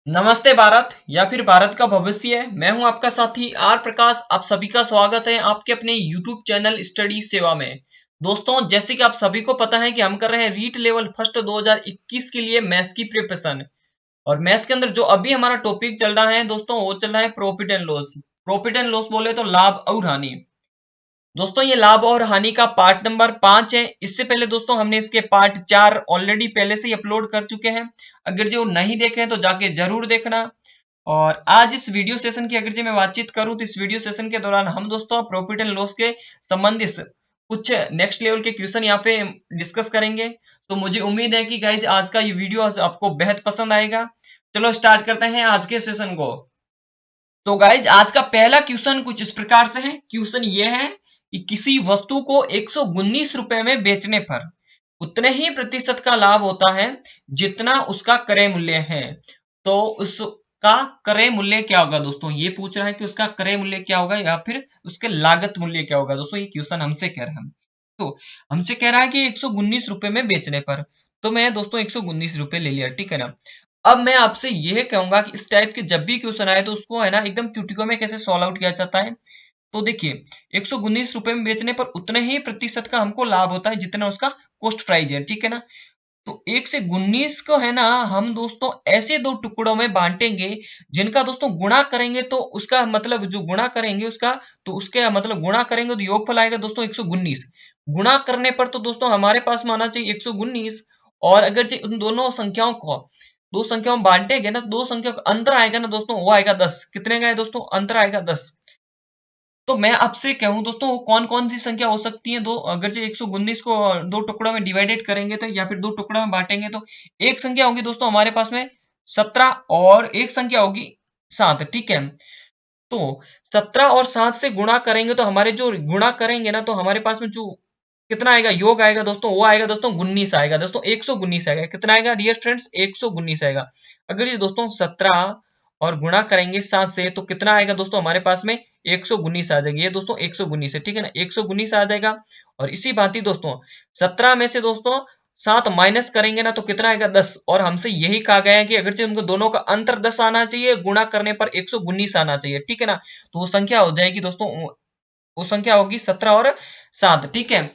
नमस्ते भारत या फिर भारत का भविष्य। मैं हूं आपका साथी आर प्रकाश। आप सभी का स्वागत है आपके अपने YouTube चैनल स्टडी सेवा में। दोस्तों, जैसे कि आप सभी को पता है कि हम कर रहे हैं रीट लेवल फर्स्ट 2021 के लिए मैथ्स की प्रिपरेशन। और मैथ्स के अंदर जो अभी हमारा टॉपिक चल रहा है दोस्तों, वो चल रहा है profit and loss. Profit and loss बोले तो लाभ और हानि। दोस्तों, ये लाभ और हानि का पार्ट नंबर 5 है। इससे पहले दोस्तों हमने इसके पार्ट 4 ऑलरेडी पहले से ही अपलोड कर चुके हैं। अगर जो नहीं देखे हैं तो जाके जरूर देखना। और आज इस वीडियो सेशन की अगर मैं बातचीत करूं तो इस वीडियो सेशन के दौरान हम दोस्तों प्रॉफिट एंड लॉस के संबंधित कुछ नेक्स्ट लेवल के क्वेश्चन यहाँ पे डिस्कस करेंगे। तो मुझे उम्मीद है कि गाइज आज का ये वीडियो आपको बेहद पसंद आएगा। चलो स्टार्ट करते हैं आज के सेशन को। तो गाइज आज का पहला क्वेश्चन कुछ इस प्रकार से है। क्वेश्चन ये है कि किसी वस्तु को 119 रुपए में बेचने पर उतने ही प्रतिशत का लाभ होता है जितना उसका क्रय मूल्य है। तो उसका क्रय मूल्य क्या होगा दोस्तों? ये पूछ रहा है कि उसका क्रय मूल्य क्या होगा या फिर उसके लागत मूल्य क्या होगा। दोस्तों, ये क्वेश्चन हमसे कह रहा है। तो हमसे कह रहा है कि 119 रुपए में बेचने पर, तो मैं दोस्तों 119 रुपए ले लिया, ठीक है ना। अब मैं आपसे यह कहूंगा कि इस टाइप के जब भी क्वेश्चन आए तो उसको है ना एकदम चुटकियों में कैसे सॉल्व आउट किया जाता है। तो देखिए, 119 रुपए में बेचने पर उतने ही प्रतिशत का हमको लाभ होता है जितना उसका कॉस्ट प्राइस है, ठीक है ना। तो 1 से 19 को है ना हम दोस्तों ऐसे दो टुकड़ों में बांटेंगे जिनका दोस्तों गुणा करेंगे तो उसका मतलब जो गुणा करेंगे उसका, तो उसके मतलब गुणा करेंगे तो योगफल आएगा दोस्तों 119। गुणा करने पर तो दोस्तों हमारे पास में आना चाहिए 119। और अगर जो उन दोनों संख्याओं को दो संख्याओं में बांटेंगे ना, दो संख्याओं का अंतर आएगा ना दोस्तों, वो आएगा 10। कितने का है दोस्तों? अंतर आएगा 10। तो मैं आपसे कहूं दोस्तों कौन कौन सी संख्या हो सकती है दो, अगर जो 119 को दो टुकड़ों में डिवाइडेड करेंगे तो या फिर दो टुकड़ों में बांटेंगे तो एक संख्या होगी दोस्तों हमारे पास में 17 और एक संख्या होगी 7, ठीक है। तो 17 और 7 से गुणा करेंगे तो हमारे जो गुणा करेंगे ना तो हमारे पास में जो कितना आएगा, योग आएगा दोस्तों, वो आएगा दोस्तों 19 आएगा दोस्तों, 119 आएगा। कितना आएगा डियर फ्रेंड्स? 119 आएगा। अगर ये दोस्तों 17 और गुणा करेंगे 7 से तो कितना आएगा दोस्तों हमारे पास में? 119 आ जाएगी। ये दोस्तों 119 है, ठीक है ना, 119 आ जाएगा। और इसी भांति दोस्तों 17 में से दोस्तों 7 माइनस करेंगे ना तो कितना आएगा? 10। और हमसे यही कहा गया है कि अगर उनको दोनों का अंतर 10 आना चाहिए, गुणा करने पर 119 आना चाहिए, ठीक है ना। तो वो संख्या हो जाएगी दोस्तों, वो संख्या होगी 17 और 7, ठीक है।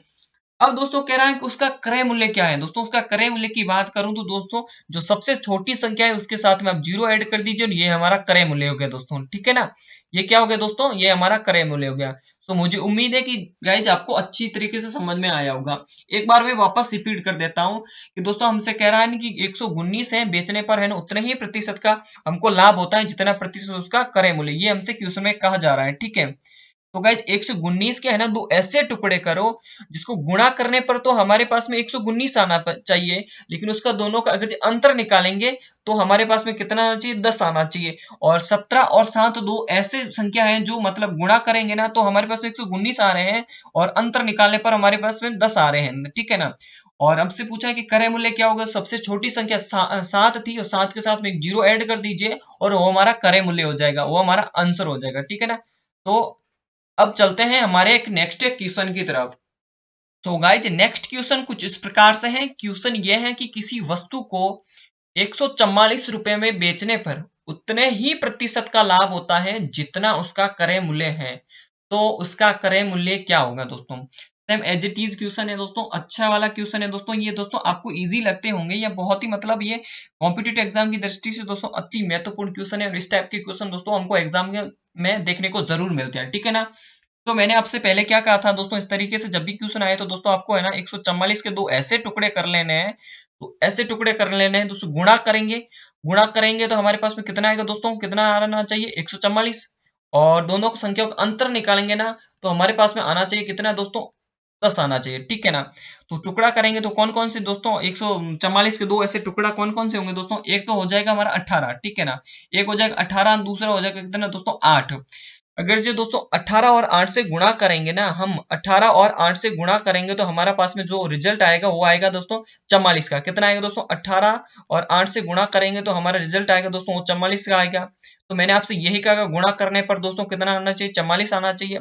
अब दोस्तों कह रहा है कि उसका क्रय मूल्य क्या है। दोस्तों उसका क्रय मूल्य की बात करूं तो दोस्तों जो सबसे छोटी संख्या है उसके साथ में आप जीरो ऐड कर दीजिए, ये हमारा क्रय मूल्य हो गया दोस्तों, ठीक है ना। ये क्या हो गया दोस्तों? ये हमारा क्रय मूल्य हो गया। तो मुझे उम्मीद है कि गाइज आपको अच्छी तरीके से समझ में आया होगा। एक बार मैं वापस रिपीट कर देता हूं कि दोस्तों हमसे कह रहा है कि 119 है, बेचने पर है ना उतने ही प्रतिशत का हमको लाभ होता है जितना प्रतिशत उसका क्रय मूल्य। ये हमसे क्वेश्चन में कहा जा रहा है, ठीक है। तो गाइज 119 के है ना दो ऐसे टुकड़े करो जिसको गुणा करने पर तो हमारे पास में 119 आना चाहिए, लेकिन उसका दोनों का अगर अंतर निकालेंगे तो हमारे पास में कितना आना चाहिए? 10 आना चाहिए। और 17 और 7 दो ऐसे संख्या हैं जो मतलब गुणा करेंगे ना तो हमारे पास में 119 आ रहे हैं और अंतर निकालने पर हमारे पास में 10 आ रहे हैं, ठीक है ना। और हमसे पूछा है कि क्रय मूल्य क्या होगा। सबसे छोटी संख्या 7 थी और 7 के साथ में एक जीरो ऐड कर दीजिए और वो हमारा क्रय मूल्य हो जाएगा, वो हमारा आंसर हो जाएगा, ठीक है ना। तो अब चलते हैं हमारे एक नेक्स्ट क्वेश्चन की तरफ। तो गाइज नेक्स्ट क्वेश्चन कुछ इस प्रकार से है। क्वेश्चन ये है कि किसी वस्तु को 144 रुपए में बेचने पर उतने ही प्रतिशत का लाभ होता है जितना उसका क्रय मूल्य है। तो उसका क्रय मूल्य क्या होगा दोस्तों? Same as it is question है दोस्तों, अच्छा वाला क्वेश्चन है दोस्तों। ये दोस्तों आपको इजी लगते होंगे, या बहुत ही मतलब ये कॉम्पिटिटिव एग्जाम की दृष्टि से दोस्तों अति महत्वपूर्ण क्वेश्चन है। और इस टाइप के क्वेश्चन दोस्तों हमको एग्जाम में देखने को जरूर मिलते हैं, ठीक है ना। तो मैंने आपसे पहले क्या कहा था दोस्तों, इस तरीके से जब भी क्वेश्चन आए तो दोस्तों आपको है ना 144 के दो ऐसे टुकड़े कर लेने हैं। तो ऐसे टुकड़े कर लेने हैं दोस्तों, गुणा करेंगे। गुणा करेंगे तो हमारे पास में कितना आएगा दोस्तों? कितना आना चाहिए? 144। और दोनों संख्याओं का अंतर निकालेंगे ना तो हमारे पास में आना चाहिए कितना दोस्तों? 10 आना चाहिए, ठीक है ना। तो टुकड़ा करेंगे तो कौन कौन से दोस्तों 144 के दो ऐसे टुकड़ा कौन कौन से होंगे दोस्तों? एक तो हो जाएगा हमारा 18, ठीक है ना। एक हो जाएगा 18, दूसरा हो जाएगा कितना दोस्तों? 8। अगर जो दोस्तों 18 और 8 से गुणा करेंगे ना, हम 18 और 8 से गुणा करेंगे तो हमारा पास में जो रिजल्ट आएगा वो आएगा दोस्तों 44 का। कितना आएगा दोस्तों? 18 और 8 से गुणा करेंगे तो हमारा रिजल्ट आएगा दोस्तों वो 44 का आएगा। तो मैंने आपसे यही कहा, गुणा करने पर दोस्तों कितना आना चाहिए? 44 आना चाहिए।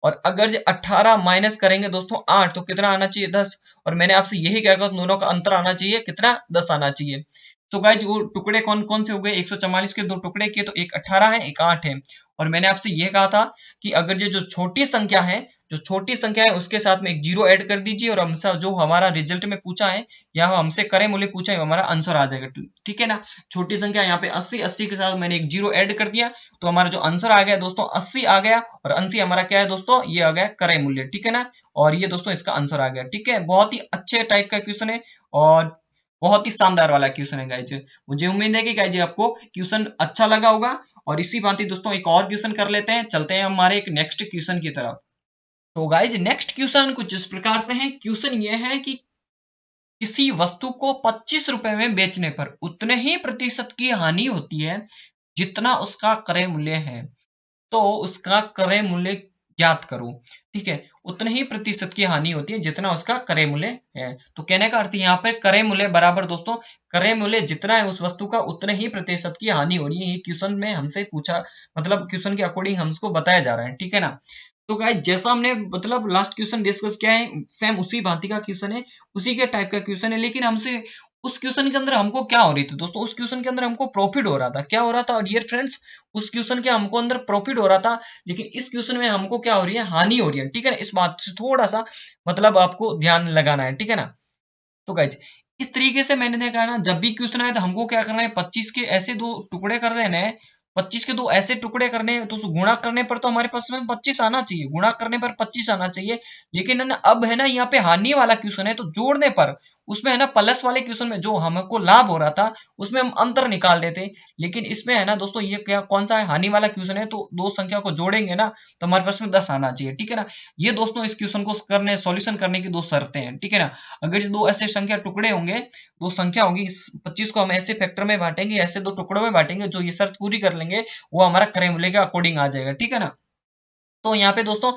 और अगर जो 18 माइनस करेंगे दोस्तों 8 तो कितना आना चाहिए? 10। और मैंने आपसे यही कहा दोनों का अंतर आना चाहिए कितना? 10 आना चाहिए। तो गाइज वो टुकड़े कौन कौन से हो गए, 144 के दो टुकड़े किए तो एक 18 है एक 8 है। और मैंने आपसे यह कहा था कि अगर ये जो छोटी संख्या है, जो छोटी संख्या है उसके साथ में एक जीरो ऐड कर दीजिए और हमसे जो हमारा रिजल्ट में पूछा है या हमसे करे मूल्य पूछा है हमारा आंसर आ जाएगा। ठीक है ना, छोटी संख्या यहाँ पे 80, 80 के साथ मैंने एक जीरो ऐड कर दिया तो हमारा जो आंसर आ गया दोस्तों 80 आ गया। और 80 हमारा क्या है दोस्तों, ये आ गया करे मूल्य। ठीक है ना, और ये दोस्तों इसका आंसर आ गया। ठीक है, बहुत ही अच्छे टाइप का क्वेश्चन है और बहुत ही शानदार वाला क्वेश्चन है गाइज। मुझे उम्मीद है कि गाइज आपको क्वेश्चन अच्छा लगा होगा। और इसी भांति दोस्तों एक और क्वेश्चन कर लेते हैं, चलते हैं हमारे एक नेक्स्ट क्वेश्चन की तरफ। तो गाइज नेक्स्ट क्वेश्चन कुछ इस प्रकार से है। क्वेश्चन ये है कि किसी वस्तु को 25 रुपए में बेचने पर उतने ही प्रतिशत की हानि होती है जितना उसका क्रय मूल्य है, तो उसका क्रय मूल्य ज्ञात करो। ठीक है, उतने ही प्रतिशत की हानि होती है जितना उसका क्रय मूल्य है। तो कहने का अर्थ यहाँ पे क्रय मूल्य बराबर दोस्तों क्रय मूल्य जितना है उस वस्तु का उतने ही प्रतिशत की हानि हो रही है। ये क्वेश्चन में हमसे पूछा, मतलब क्वेश्चन के अकॉर्डिंग हमको बताया जा रहा है। ठीक है ना, तो गाइस जैसा हमने मतलब लास्ट क्वेश्चन डिस्कस किया है सेम उसी भांति का क्वेश्चन है, उसी के टाइप का क्वेश्चन है। लेकिन हमसे उस क्वेश्चन के अंदर हमको क्या हो रही थी दोस्तों, उस क्वेश्चन के अंदर हमको प्रॉफिट हो रहा था। क्या हो रहा था डियर फ्रेंड्स, उस क्वेश्चन के हमको अंदर प्रॉफिट हो रहा था, लेकिन इस क्वेश्चन में हमको क्या हो रही है, हानि हो रही है। ठीक है ना, इस बात से थोड़ा सा मतलब आपको ध्यान लगाना है। ठीक है ना, तो गाइज इस तरीके से मैंने देखा है ना, जब भी क्वेश्चन आए तो हमको क्या करना है, 25 के ऐसे दो टुकड़े कर देने हैं। 25 के दो ऐसे टुकड़े करने हैं तो गुणा करने पर तो हमारे पास में 25 आना चाहिए, गुणा करने पर 25 आना चाहिए। लेकिन है ना अब है ना यहाँ पे हानि वाला क्वेश्चन है, तो जोड़ने पर उसमें है ना प्लस वाले क्वेश्चन में जो हमको लाभ हो रहा था उसमें हम अंतर निकाल लेते। लेकिन इसमें है ना दोस्तों ये क्या कौन सा है, हानि वाला क्वेश्चन है, तो दो संख्या को जोड़ेंगे ना तो हमारे पास में 10 आना चाहिए। ठीक है ना, ये दोस्तों इस क्वेश्चन को करने सॉल्यूशन करने की दो शर्तें हैं। ठीक है ना, अगर दो ऐसे संख्या टुकड़े होंगे, दो संख्या होगी, इस 25 को हम ऐसे फैक्टर में बांटेंगे, ऐसे दो टुकड़ों में बांटेंगे, जो ये शर्त पूरी कर लेंगे वो हमारा क्रय मूल्य के अकॉर्डिंग आ जाएगा। ठीक है ना, तो यहाँ पे दोस्तों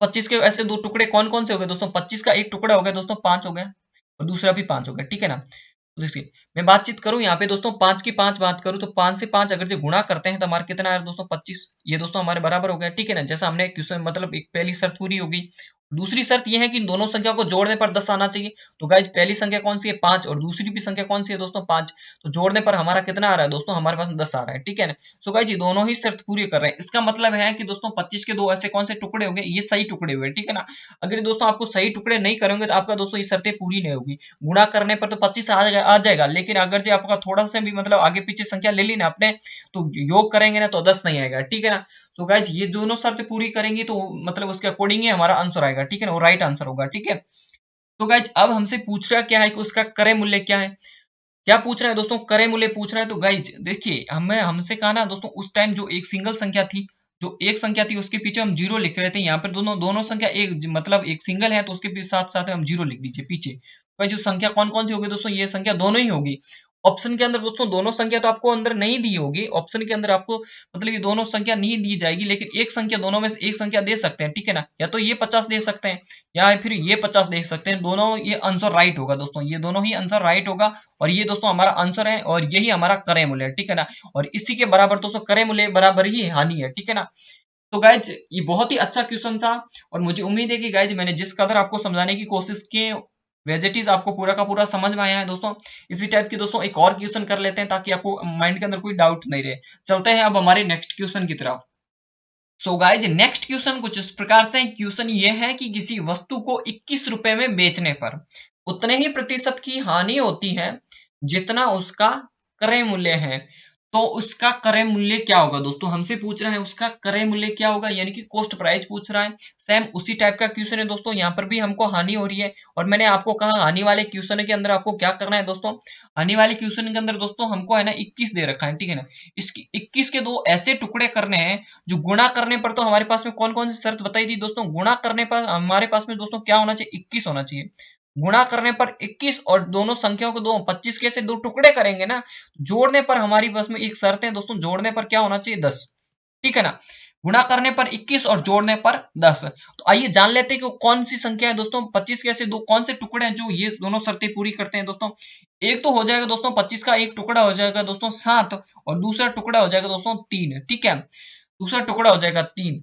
25 के ऐसे दो टुकड़े कौन कौन से हो गए दोस्तों, 25 का एक टुकड़ा हो गया दोस्तों 5 हो गया और दूसरा भी 5 हो गया। ठीक है ना, तो देखिए मैं बातचीत करूं यहाँ पे दोस्तों 5 की 5 बात करूं तो 5 से 5 अगर जो गुणा करते हैं तो हमारा कितना आया दोस्तों 25, ये दोस्तों हमारे बराबर हो गया। ठीक है ना, जैसा हमने क्वेश्चन मतलब एक पहली शर्त पूरी होगी। दूसरी शर्त ये है कि दोनों संख्या को जोड़ने पर 10 आना चाहिए। तो गाइज पहली संख्या कौन सी है 5 और दूसरी भी संख्या कौन सी है दोस्तों 5, तो जोड़ने पर हमारा कितना आ रहा है दोस्तों, हमारे पास 10 आ रहा है। ठीक है ना, सो गाइज ये दोनों ही शर्त पूरी कर रहे हैं। इसका मतलब है कि दोस्तों 25 के दो ऐसे कौन से टुकड़े हो गए, ये सही टुकड़े हुए। ठीक है ना, अगर दोस्तों आपको सही टुकड़े नहीं करेंगे तो आपका दोस्तों ये शर्तें पूरी नहीं होगी। गुणा करने पर तो 25 आ जाएगा, लेकिन अगर जो आपका थोड़ा सा भी मतलब आगे पीछे संख्या ले ली ना आपने तो योग करेंगे ना तो 10 नहीं आएगा। ठीक है ना, तो गाइज ये दोनों शर्त पूरी करेंगी तो मतलब उसके अकॉर्डिंग ही हमारा आंसर आएगा। ठीक है ना, वो राइट आंसर होगा। ठीक है, तो गाइज अब हमसे पूछ रहा क्या है कि उसका क्रय मूल्य क्या है, क्या पूछ रहा है दोस्तों, क्रय मूल्य पूछ रहा है। तो गाइज देखिए हमें हमसे कहा ना दोस्तों उस टाइम जो एक सिंगल संख्या थी, जो एक संख्या थी उसके पीछे हम जीरो लिख रहे थे। यहाँ पर दोनों दोनों संख्या एक मतलब एक सिंगल है तो उसके साथ साथ हम जीरो लिख दीजिए पीछे। भाई जो संख्या कौन कौन सी होगी दोस्तों, ये संख्या दोनों ही होगी। ऑप्शन के अंदर दोस्तों दोनों संख्या तो आपको अंदर नहीं दी होगी, ऑप्शन के अंदर आपको मतलब ये दोनों संख्या नहीं दी जाएगी, लेकिन एक संख्या दोनों में से एक संख्या दे सकते हैं। ठीक है ना, या तो ये 50 दे सकते हैं या फिर ये 50 दे सकते हैं, दोनों ये आंसर राइट होगा दोस्तों, ये दोनों ही आंसर राइट होगा। और ये दोस्तों हमारा आंसर है और यही हमारा क्रय मूल्य है। ठीक है ना, और इसी के बराबर दोस्तों क्रय मूल्य बराबर ही हानि है। ठीक है ना, तो गाइज ये बहुत ही अच्छा क्वेश्चन था और मुझे उम्मीद है कि गाइज मैंने जिस कदर आपको समझाने की कोशिश की वेजिटीज आपको पूरा का पूरा समझ में आया है दोस्तों। इसी टाइप की दोस्तों एक और क्वेश्चन कर लेते हैं ताकि आपको माइंड के अंदर कोई डाउट नहीं रहे। चलते हैं अब हमारे नेक्स्ट क्वेश्चन की तरफ। सो गाइज नेक्स्ट क्वेश्चन कुछ इस प्रकार से क्वेश्चन ये है कि किसी वस्तु को 21 रुपए में बेचने पर उतने ही प्रतिशत की हानि होती है जितना उसका क्रय मूल्य है, तो उसका क्रय मूल्य क्या होगा दोस्तों, हमसे पूछ रहा है उसका क्रय मूल्य क्या होगा, यानी कि कॉस्ट प्राइस पूछ रहा है। सेम उसी टाइप का क्वेश्चन है दोस्तों, यहाँ पर भी हमको हानि हो रही है और मैंने आपको कहा हानि वाले क्वेश्चन के अंदर आपको क्या करना है दोस्तों, हानि वाले क्वेश्चन के अंदर दोस्तों हमको है ना 21 दे रखा है। ठीक है ना, इसकी 21 के दो ऐसे टुकड़े करने हैं जो गुणा करने पर तो हमारे पास में कौन कौन सी शर्त बताई थी दोस्तों, गुणा करने पर हमारे पास में दोस्तों क्या होना चाहिए 21 होना चाहिए। गुणा करने पर 21 और दोनों संख्याओं को दो 25 के से दो टुकड़े करेंगे ना, जोड़ने पर हमारी पास में एक शर्त है दोस्तों, जोड़ने पर क्या होना चाहिए 10। ठीक है ना, गुणा करने पर 21 और जोड़ने पर 10। तो आइए जान लेते हैं कि कौन सी संख्या है दोस्तों 25 के ऐसे दो कौन से टुकड़े हैं जो ये दोनों शर्तें पूरी करते हैं दोस्तों। एक तो हो जाएगा दोस्तों 25 का एक टुकड़ा हो जाएगा दोस्तों 7 और दूसरा टुकड़ा हो जाएगा दोस्तों 3। ठीक है, दूसरा टुकड़ा हो जाएगा 3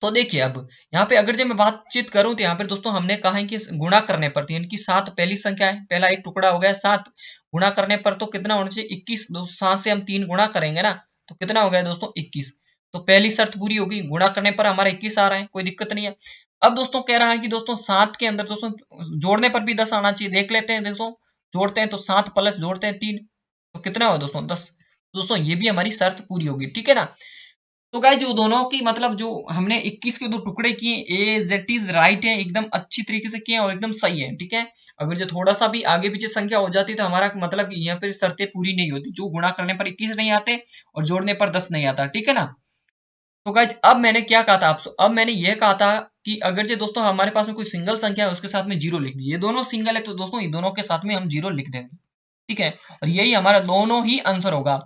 तो देखिए अब यहाँ पे अगर जब मैं बातचीत करूं तो यहाँ पे दोस्तों हमने कहा है कि गुणा करने पर, यानी कि 7 पहली संख्या है, पहला एक टुकड़ा हो गया 7, गुणा करने पर तो कितना होना चाहिए 21। 7 से हम 3 गुणा करेंगे ना, तो कितना हो गया दोस्तों 21। तो पहली शर्त पूरी होगी, गुणा करने पर हमारा 21 आ रहा है, कोई दिक्कत नहीं है। अब दोस्तों कह रहा है कि दोस्तों 7 के अंदर दोस्तों जोड़ने पर भी 10 आना चाहिए, देख लेते हैं दोस्तों। जोड़ते हैं तो 7 प्लस जोड़ते हैं 3, तो कितना हुआ दोस्तों 10। दोस्तों ये भी हमारी शर्त पूरी होगी, ठीक है ना। तो गाइस जो दोनों की मतलब जो हमने 21 के दो टुकड़े किए, ए जेट इज राइट है, एकदम अच्छी तरीके से किए और एकदम सही है, ठीक है। अगर जो थोड़ा सा भी आगे पीछे संख्या हो जाती तो हमारा मतलब यहाँ पे शर्तें पूरी नहीं होती, जो गुणा करने पर 21 नहीं आते और जोड़ने पर 10 नहीं आता, ठीक है ना। तो गाइज अब मैंने क्या कहा था आपसे, अब मैंने यह कहा था कि अगर जो दोस्तों हमारे पास में कोई सिंगल संख्या है उसके साथ में जीरो लिख दिए, ये दोनों सिंगल है तो दोस्तों ये दोनों के साथ में हम जीरो लिख देंगे, ठीक है। और यही हमारा दोनों ही आंसर होगा।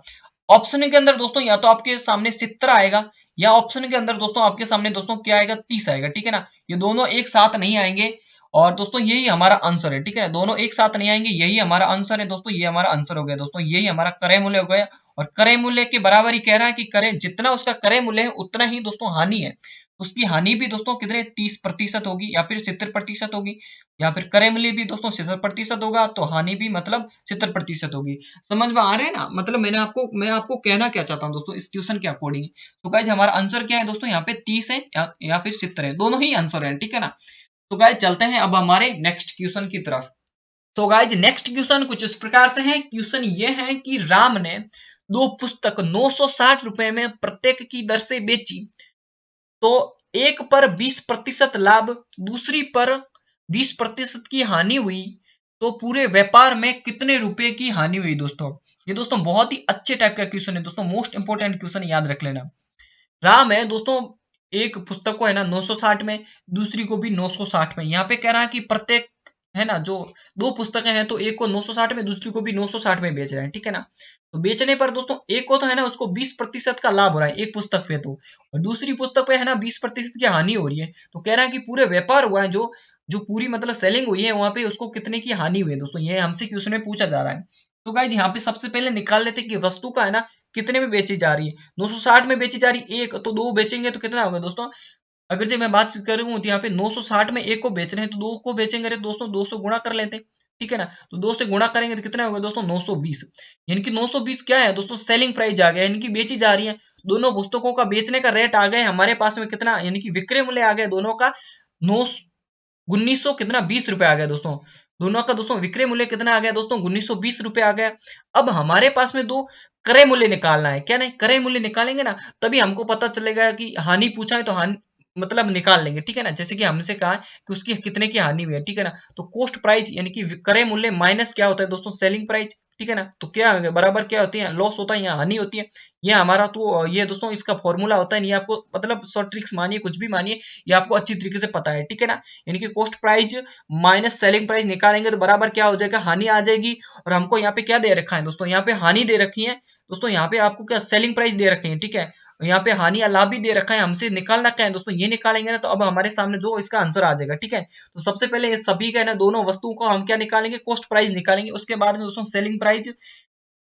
ऑप्शन के अंदर दोस्तों या तो आपके सामने 70 आएगा, या ऑप्शन के अंदर दोस्तों आपके सामने दोस्तों क्या आएगा 30 आएगा, ठीक है ना। ये दोनों एक साथ नहीं आएंगे और दोस्तों यही हमारा आंसर है, ठीक है। दोनों एक साथ नहीं आएंगे, यही हमारा आंसर है दोस्तों, ये हमारा आंसर हो गया दोस्तों, यही हमारा क्रय मूल्य हो गया। और क्रय मूल्य के बराबर ही कह रहा है कि क्रय जितना उसका क्रय मूल्य है उतना ही दोस्तों हानि है, उसकी हानि भी दोस्तों कितने 30% होगी या फिर 70% होगी, या फिर क्रय मूल्य भी दोस्तों 70% होगा तो हानि भी मतलब 70% होगी। समझ में आ रहे हैं ना, मतलब मैं आपको कहना क्या चाहता हूँ दोस्तों इस क्वेश्चन के अकॉर्डिंग। तो गाइज हमारा आंसर क्या है दोस्तों, यहाँ पे 30 है या फिर 70 है, दोनों ही आंसर है, ठीक है ना। तो गाइज चलते हैं अब हमारे नेक्स्ट क्वेश्चन की तरफ। तो गाइज नेक्स्ट क्वेश्चन कुछ इस प्रकार से है। क्वेश्चन ये है कि राम ने दो पुस्तक 960 रुपए में प्रत्येक की दर से बेची, तो एक पर 20% लाभ, दूसरी पर 20% की हानि हुई, तो पूरे व्यापार में कितने रुपए की हानि हुई दोस्तों। ये दोस्तों बहुत ही अच्छे टाइप का क्वेश्चन है दोस्तों, मोस्ट इंपोर्टेंट क्वेश्चन, याद रख लेना। राम है दोस्तों, एक पुस्तक को है ना 960 में, दूसरी को भी 960 में। यहाँ पे कह रहा है कि प्रत्येक है ना जो दो पुस्तकें हैं तो एक को 960 में दूसरी को भी 960 में बेच रहे हैं, ठीक है ना। तो बेचने पर दोस्तों एक को तो है ना उसको 20% का लाभ हो रहा है एक पुस्तक पे, तो और दूसरी पुस्तक पे है ना 20% की हानि हो रही है। तो कह रहा है कि पूरे व्यापार हुआ है, जो जो पूरी मतलब सेलिंग हुई है वहां पे उसको कितने की हानि हुई है दोस्तों, ये हमसे क्वेश्चन में पूछा जा रहा है। तो गाइज यहाँ पे सबसे पहले निकाल लेते कि वस्तु का है ना कितने में बेची जा रही है। 960 में बेची जा रही है एक, तो दो बेचेंगे तो कितना होगा दोस्तों। अगर जो मैं बात करूं तो यहाँ पे 960 में एक को बेच रहे हैं तो दो को बेचेंगे तो दोस्तों 200 गुणा कर लेते हैं, ठीक है ना। तो 2 से गुणा करेंगे तो कितना होगा दोस्तों 920। यानी कि 920 क्या है दोस्तों सेलिंग प्राइस आ गया, यानी कि बेची जा रही है। दोनों पुस्तकों का बेचने का रेट आ गया हमारे पास में कितना, यानी कि विक्रय मूल्य आ गया दोनों का 9 1900 कितना 20 रुपए आ गया दोस्तों। दोनों का दोस्तों विक्रय मूल्य कितना आ गया दोस्तों 1920 रुपए आ गया। अब हमारे पास में दो क्रय मूल्य निकालना है, क्या नहीं क्रय मूल्य निकालेंगे ना तभी हमको पता चलेगा कि हानि पूछा है तो हानि मतलब निकाल लेंगे, ठीक है ना। जैसे कि हमसे कहा कि उसकी कितने की हानि हुई है, ठीक है ना। तो कॉस्ट प्राइस यानी कि क्रय मूल्य माइनस क्या होता है दोस्तों सेलिंग प्राइस, ठीक है ना। तो क्या बराबर क्या होती है लॉस होता है या हानि होती है। ये हमारा तो ये दोस्तों इसका फॉर्मूला होता है, नहीं आपको मतलब शॉर्ट ट्रिक्स मानिए कुछ भी मानिए, ये आपको अच्छी तरीके से पता है, ठीक है ना। यानी कि cost price minus selling price निकालेंगे तो बराबर क्या हो जाएगा हानि आ जाएगी। और हमको यहाँ पे क्या दे रखा है दोस्तों, यहाँ पे हानि दे रखी है दोस्तों, यहाँ पे आपको क्या सेलिंग प्राइस दे रखे हैं, ठीक है। यहाँ पे हानि या लाभ भी दे रखा है, हमसे निकालना क्या है दोस्तों ये निकालेंगे ना तो अब हमारे सामने जो इसका आंसर आ जाएगा, ठीक है। तो सबसे पहले ये सभी का है ना दोनों वस्तुओं को हम क्या निकालेंगे कॉस्ट प्राइस निकालेंगे, उसके बाद में दोस्तों सेलिंग प्राइस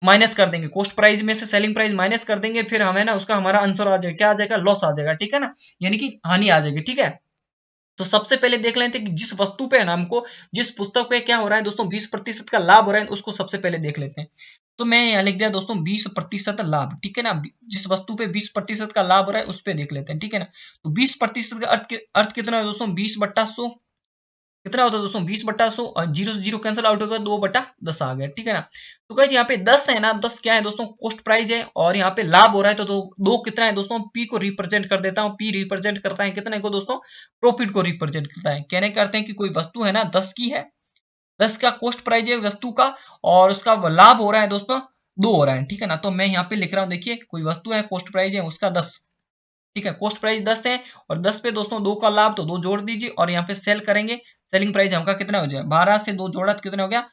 माइनस कर देंगे, कॉस्ट प्राइस में से सेलिंग प्राइस माइनस कर देंगे, फिर हमें ना उसका हमारा आंसर आ जाएगा, क्या आ जाएगा लॉस आ जाएगा, ठीक है ना। यानी कि हानि आ जाएगी, ठीक है। तो सबसे पहले देख लेते हैं कि जिस वस्तु पे है ना हमको जिस पुस्तक पे क्या हो रहा है दोस्तों 20% का लाभ हो रहा है उसको सबसे पहले देख लेते हैं। तो मैं यहाँ लिख दिया दोस्तों 20% लाभ, ठीक है ना। जिस वस्तु पे 20% का लाभ हो रहा है उस पे देख लेते हैं, ठीक है ना। तो 20% का अर्थ कितना है दोस्तों 20/100 कितना होता है दोस्तों 20/100 और जीरो से जीरो कैंसिल आउट होगा 2/10 आ गया, ठीक है ना। तो गाइस यहाँ पे 10 है ना 10 क्या है दोस्तों कॉस्ट प्राइस है और यहाँ पे लाभ हो रहा है तो दो कितना है दोस्तों पी को रिप्रेजेंट कर देता हूँ, पी रिप्रेजेंट करता है कितने को दोस्तों प्रॉफिट को रिप्रेजेंट करता है। कहने करते हैं कि कोई वस्तु है ना 10 की है, 10 का कॉस्ट प्राइस है वस्तु का और उसका लाभ हो रहा है दोस्तों 2 हो रहा है, ठीक है ना। तो मैं यहाँ पे लिख रहा हूँ देखिए कोई वस्तु है कॉस्ट प्राइस है उसका 10, ठीक है। कॉस्ट प्राइस 10 है और 10 पे दोस्तों 2 का लाभ तो 2 जोड़ दीजिए और यहाँ पे सेल करेंगे, सेलिंग प्राइस हमका कितना हो जाए 12 से 2 जोड़ा तो कितना हो गया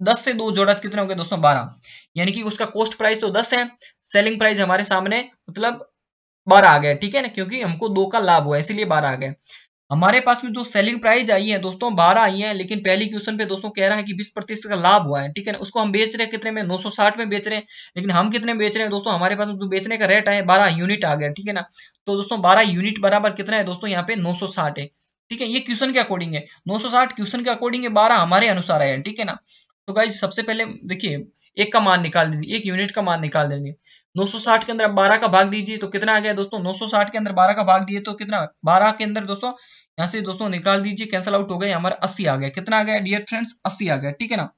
10 से 2 जोड़ा तो कितना हो गया दोस्तों 12। यानी कि उसका कॉस्ट प्राइस तो 10 है, सेलिंग प्राइस हमारे सामने मतलब 12 आ गया, ठीक है ना, क्योंकि हमको 2 का लाभ हुआ है इसीलिए 12 आ गया। हमारे पास में जो सेलिंग प्राइस आई है दोस्तों 12 आई है, लेकिन पहली क्वेश्चन पे दोस्तों कह रहा है कि 20% का लाभ हुआ है, ठीक है ना। उसको हम बेच रहे हैं कितने में, 960 में बेच रहे हैं। लेकिन हम कितने में बेच रहे हैं दोस्तों, हमारे पास जो बेचने का रेट है 12 यूनिट आ गया, ठीक है ना। तो दोस्तों 12 यूनिट बराबर कितना है दोस्तों, यहाँ पे 960 है, ठीक है। ये क्वेश्चन के अकॉर्डिंग है 960, क्वेश्चन के अकॉर्डिंग है 12 हमारे अनुसार है, ठीक है ना। तो गाइज सबसे पहले देखिए, एक का मान निकाल दीजिए, एक यूनिट का मान निकाल देंगे। 960 के अंदर आप 12 का भाग दीजिए तो कितना आ गया दोस्तों, 960 के अंदर 12 का भाग दिए तो कितना, 12 के अंदर दोस्तों यहाँ से दोस्तों निकाल दीजिए, कैंसल आउट हो गए, हमारा 80 आ गया। कितना आ गया डियर फ्रेंड्स, 80 आ गया, ठीक है ना।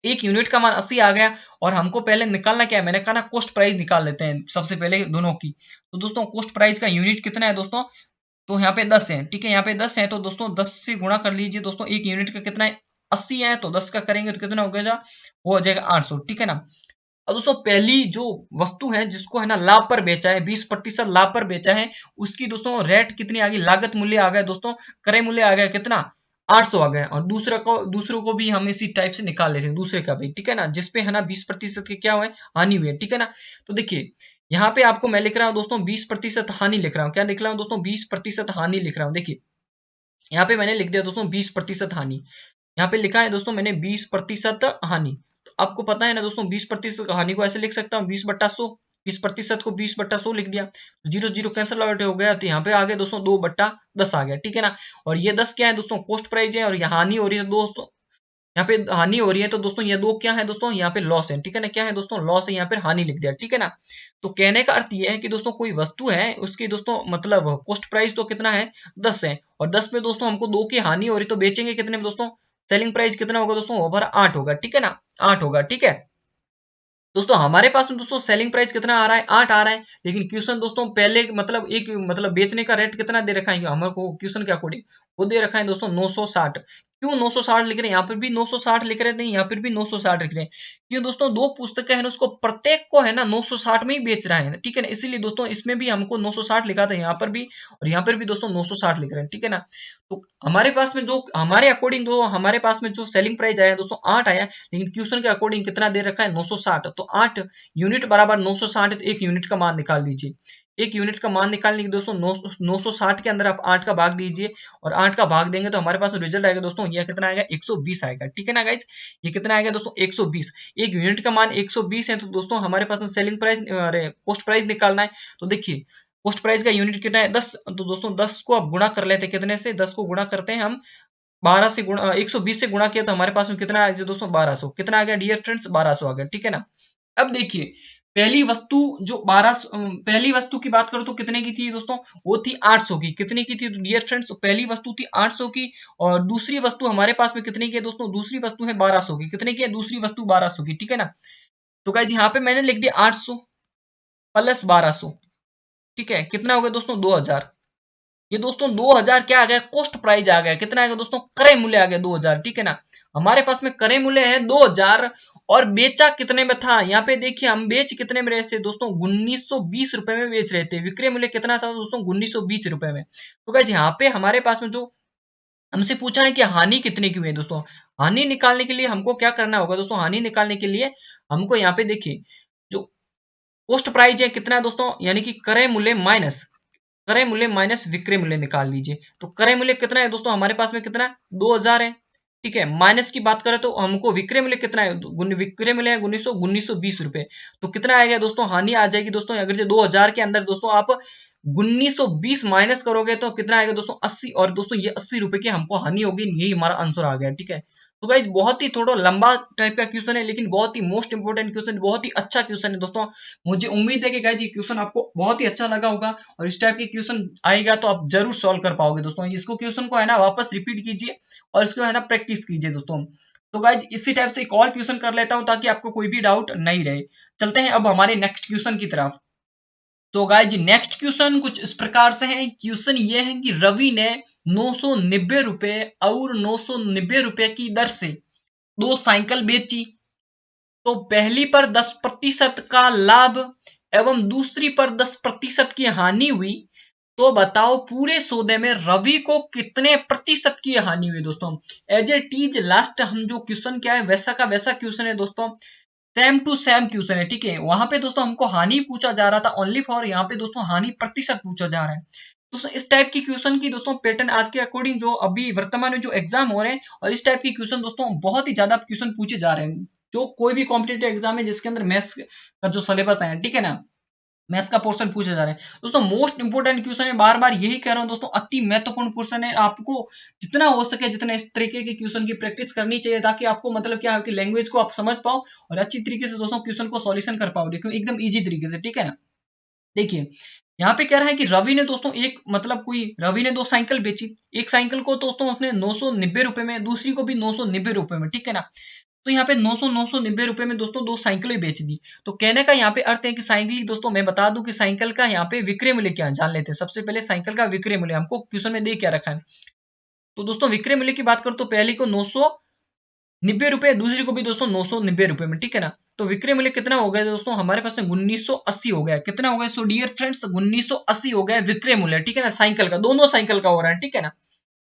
एक यूनिट का मान 80 आ गया। और हमको पहले निकालना क्या है, मैंने कहा ना कॉस्ट प्राइस निकाल लेते हैं सबसे पहले दोनों की। तो दोस्तों कॉस्ट प्राइस का यूनिट कितना है दोस्तों, तो यहाँ पे 10 है, ठीक है। यहाँ पे 10 है तो दोस्तों 10 से गुणा कर लीजिए दोस्तों, एक यूनिट का कितना है 80 है, तो 10 का करेंगे तो कितना हो गया, वो हो जाएगा 800, ठीक है ना। अब दोस्तों पहली जो वस्तु है जिसको है ना लाभ पर बेचा है, 20% लाभ पर बेचा है, उसकी दोस्तों रेट कितनी आ गई, लागत मूल्य आ गया दोस्तों, क्रय मूल्य आ गया कितना, 800 आ गया। और दूसरों को भी हम इसी टाइप से निकाल लेते हैं, दूसरे का भी, ठीक है ना, जिसपे है ना 20% के क्या हुए, हानि हुई है, ठीक है ना। तो देखिए यहाँ पे आपको मैं लिख रहा हूँ दोस्तों 20% हानि लिख रहा हूँ, क्या लिख रहा हूँ दोस्तों, 20% हानि लिख रहा हूँ। देखिए यहाँ पे मैंने लिख दिया दोस्तों 20% हानि, यहाँ पे लिखा है दोस्तों मैंने 20% हानि। तो आपको पता है ना दोस्तों 20% हानि को ऐसे लिख सकता हूँ 20/100, 20% को 20/100 लिख दिया, जीरो जीरो कैंसिल आउट हो गया, तो यहाँ पे आ गया दोस्तों 2/10 आ गया, ठीक है ना। और ये 10 क्या है दोस्तों, कॉस्ट प्राइस है, और यहाँ हानि हो रही है दोस्तों, यहाँ पे हानि हो रही है, तो दोस्तों ये दो क्या है दोस्तों, यहाँ पे लॉस है, ठीक है ना। क्या है दोस्तों, लॉस है, यहाँ पे हानि लिख दिया, ठीक है ना। तो कहने का अर्थ ये है कि दोस्तों कोई वस्तु है उसकी दोस्तों मतलब कॉस्ट प्राइस तो कितना है 10 है, और 10 में दोस्तों हमको 2 की हानि हो रही, तो बेचेंगे कितने में दोस्तों, सेलिंग प्राइस कितना होगा दोस्तों, ओवर 8 होगा, ठीक है ना, 8 होगा, ठीक है। दोस्तों हमारे पास में दोस्तों सेलिंग प्राइस कितना आ रहा है, 8 आ रहा है, लेकिन क्वेश्चन दोस्तों पहले मतलब एक मतलब बेचने का रेट कितना दे रखा है हमारे को क्वेश्चन के अकॉर्डिंग, वो दे रखा है दोस्तों 960। क्यों 960 लिख रहे हैं, यहाँ पर भी 960 लिख रहे थे, यहाँ पर भी 960 लिख रहे हैं। क्यों दोस्तों, दो पुस्तकें हैं उसको प्रत्येक को है ना 960 में ही बेच रहा है, ठीक है ना, इसीलिए दोस्तों इसमें भी हमको 960 लिखा था यहाँ पर भी, और यहाँ पर भी दोस्तों 960 लिख रहे हैं, ठीक है ना। तो हमारे पास में जो हमारे अकॉर्डिंग जो हमारे पास में जो सेलिंग प्राइस आया दोस्तों 8 आया, लेकिन क्वेश्चन के अकॉर्डिंग कितना दे रखा है 960, तो 8 यूनिट बराबर 960, तो एक यूनिट का मान निकाल दीजिए। एक यूनिट का मान निकालने के दोस्तों 960 के अंदर आप 8 का भाग दीजिए, और 8 का भाग देंगे तो हमारे पास रिजल्ट आएगा दोस्तों, ये कितना आएगा 120 आएगा, ठीक है ना गाइज। ये कितना आएगा दोस्तों 120, एक यूनिट का मान 120 है, तो दोस्तों हमारे पास सेलिंग प्राइस अरे कॉस्ट प्राइस निकालना है। तो देखिए कॉस्ट प्राइस का यूनिट कितना है 10, तो दोस्तों 10 को आप गुणा कर लेते हैं, कितने से, 10 को गुणा करते हैं हम 12 से गुणा 120 से गुणा किया, तो हमारे पास में कितना आ गया दोस्तों 1200, कितना आ गया डियर फ्रेंड्स 1200 आ गया, ठीक है ना। अब देखिए पहली वस्तु जो 12 पहली वस्तु की बात करो तो कितने की थी दोस्तों, वो थी 800 की, कितने की थी डियर फ्रेंड्स, पहली वस्तु थी 800 की, और दूसरी वस्तु हमारे पास में कितने की है दोस्तों, दूसरी वस्तु है 1200 की, कितने की है दूसरी वस्तु 1200 की, ठीक है ना। तो गाइस यहाँ पे मैंने लिख दिया 800 प्लस 1200, ठीक है, कितना हो गया दोस्तों 2000। ये दोस्तों 2000 क्या आ गया, कॉस्ट प्राइस आ गया, कितना आ गया दोस्तों, क्रय मूल्य आ गया 2000, ठीक है ना। हमारे पास में क्रय मूल्य है 2000, और बेचा कितने में था, यहाँ पे देखिए हम बेच कितने में रहे थे दोस्तों, 1920 रुपए में बेच रहे थे, विक्रय मूल्य कितना था दोस्तों 1920 रुपए में। तो गाइस यहाँ पे हमारे पास में जो हमसे पूछा है कि हानि कितने की हुई है दोस्तों, हानि निकालने के लिए हमको क्या करना होगा दोस्तों, हानि निकालने के लिए हमको यहाँ पे देखिए जो कॉस्ट प्राइस है कितना है दोस्तों, यानी कि क्रय मूल्य माइनस, क्रय मूल्य माइनस विक्रय मूल्य निकाल लीजिए। तो क्रय मूल्य कितना है दोस्तों, हमारे पास में कितना है 2000 है, ठीक है। माइनस की बात करें तो हमको विक्रय मूल्य कितना है, विक्रय मूल्य है 1920 रुपए, तो कितना आएगा दोस्तों, हानि आ जाएगी दोस्तों, अगर जो 2000 के अंदर दोस्तों आप 1920 माइनस करोगे तो कितना आएगा दोस्तों 80, और दोस्तों ये 80 रुपए की हमको हानि होगी, यही हमारा आंसर आ गया, ठीक है। तो गाइज बहुत ही थोड़ा लंबा टाइप का क्वेश्चन है, लेकिन बहुत ही मोस्ट इंपोर्टेंट क्वेश्चन, बहुत ही अच्छा क्वेश्चन है दोस्तों। मुझे उम्मीद है कि गाइज ये क्वेश्चन आपको बहुत ही अच्छा लगा होगा, और इस टाइप के क्वेश्चन आएगा तो आप जरूर सॉल्व कर पाओगे दोस्तों। इसको क्वेश्चन को है ना वापस रिपीट कीजिए, और इसको है ना प्रैक्टिस कीजिए दोस्तों। तो गाइज इसी टाइप से एक और क्वेश्चन कर लेता हूं ताकि आपको कोई भी डाउट नहीं रहे। चलते हैं अब हमारे नेक्स्ट क्वेश्चन की तरफ। तो गाइज नेक्स्ट क्वेश्चन कुछ इस प्रकार से है, क्वेश्चन ये है कि रवि ने 990 रुपए और 990 रुपए की दर से दो साइकिल बेची, तो पहली पर 10% का लाभ एवं दूसरी पर 10% की हानि हुई, तो बताओ पूरे सौदे में रवि को कितने प्रतिशत की हानि हुई दोस्तों। एज ए टीज लास्ट हम जो क्वेश्चन क्या है वैसा का वैसा क्वेश्चन है दोस्तों, सेम टू सेम क्वेश्चन है, ठीक है। वहां पे दोस्तों हमको हानि पूछा जा रहा था ओनली फॉर, यहाँ पे दोस्तों हानि प्रतिशत पूछा जा रहा है। दोस्तों इस टाइप की क्वेश्चन की दोस्तों पैटर्न आज के अकॉर्डिंग जो अभी वर्तमान में जो एग्जाम हो रहे हैं, और इस टाइप की क्वेश्चन दोस्तों बहुत ही ज्यादा क्वेश्चन पूछे जा रहे हैं। जो कोई भी कॉम्पिटेटिव एग्जाम है जिसके अंदर मैथ्स का जो सिलेबस है, ठीक है ना, मैथ्स का पोर्शन पूछे जा रहे हैं दोस्तों, मोस्ट इंपोर्टेंट क्वेश्चन है। बार बार यही कह रहा हूं दोस्तों, अति महत्वपूर्ण क्वेश्चन है। आपको जितना हो सके जितना इस तरीके के क्वेश्चन की प्रैक्टिस करनी चाहिए, ताकि आपको मतलब क्या है कि लैंग्वेज को आप समझ पाओ और अच्छी तरीके से दोस्तों क्वेश्चन को सॉल्यूशन कर पाओ, देखो एकदम इजी तरीके से, ठीक है ना। देखिए यहाँ पे कह रहा है कि रवि ने दोस्तों एक मतलब कोई रवि ने दो साइकिल बेची। एक साइकिल को दोस्तों उसने 990 रुपए में, दूसरी को भी 990 रुपए में, ठीक है ना। तो यहाँ पे 990 रुपए में दोस्तों दो साइकिलें बेच दी। तो कहने का यहाँ पे अर्थ है कि साइकिल दोस्तों मैं बता दूं कि साइकिल का यहाँ पे विक्रय मूल्य क्या है जान लेते हैं। सबसे पहले साइकिल का विक्रय मूल्य हमको क्वेश्चन में दे क्या रखा है। तो दोस्तों विक्रय मूल्य की बात करो तो पहली को 990 रुपए, दूसरी को भी दोस्तों 990 रुपए में, ठीक है ना। तो विक्रय मूल्य कितना हो गया दोस्तों हमारे पास में 1980 हो गया। कितना हो गया? सो डियर फ्रेंड्स 1980 हो गया विक्रय मूल्य, ठीक है ना, साइकिल का, दोनों साइकिल का हो रहा है, ठीक है ना।